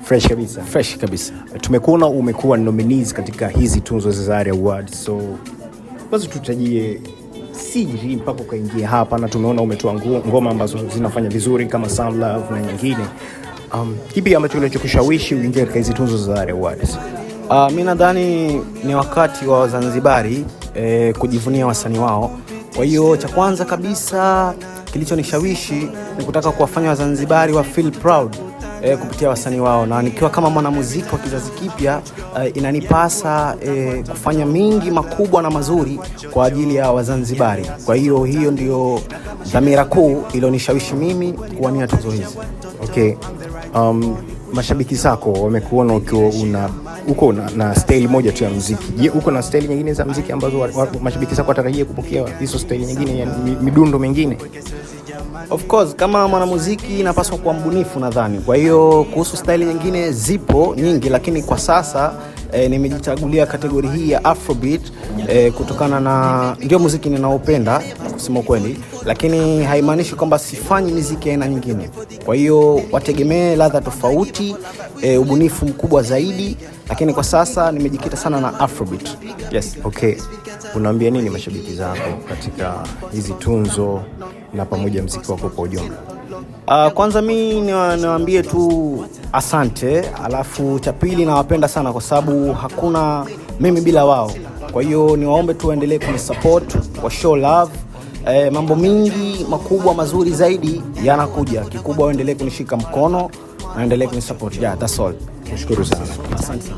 Fresh kabisa. Fresh kabisa. Tumekuona umekuwa nominees katika hizi tunzo za Zari Awards. So basi tutajie siri mpaka ukaingia hapa, na tumeona umetoa ngoma ambazo zinafanya vizuri kama Some Love na nyingine. Kipi ambacho kilichokushawishi uingie katika hizi tunzo za Zari Awards? Mimi nadhani ni wakati wa Wazanzibari kujivunia wasanii wao. Kwa hiyo cha kwanza kabisa kilichonishawishi ni kutaka kuwafanya Wazanzibari wa feel proud kupitia wasanii wao, na nikiwa kama mwanamuziki wa kizazi kipya inanipasa kufanya mingi makubwa na mazuri kwa ajili ya Wazanzibari. Kwa hiyo ndio dhamira kuu iliyonishawishi mimi kuwania tuzo hizi. Okay. Mashabiki zako wamekuona ukiwa uko na style moja tu ya muziki. Je, uko na style nyingine za muziki ambazo mashabiki zako watarajia kupokea hizo style nyingine ya midundo mingine? Of course, kama mwanamuziki napaswa kuwa mbunifu nadhani. Kwa hiyo kuhusu style nyingine zipo nyingi, lakini kwa sasa nimejichagulia kategori hii ya Afrobeat kutokana na ndio muziki ninaopenda kusema kweli, lakini haimaanishi kwamba sifanyi muziki aina nyingine. Kwa hiyo wategemee ladha tofauti, ubunifu mkubwa zaidi, lakini kwa sasa nimejikita sana na Afrobeat. Yes. Okay. Unaambia nini mashabiki zako katika hizi tunzo na pamoja muziki wako kwa ujumla? Kwanza mimi niwaambie tu asante, alafu cha pili nawapenda sana kwa sababu hakuna mimi bila wao. Kwa hiyo niwaombe tu waendelee kunisupport, wa show love. Mambo mingi makubwa mazuri zaidi yanakuja. Kikubwa waendelee kunishika mkono na waendelee kunisupport. Yeah, that's all. Nashukuru sana. Asante.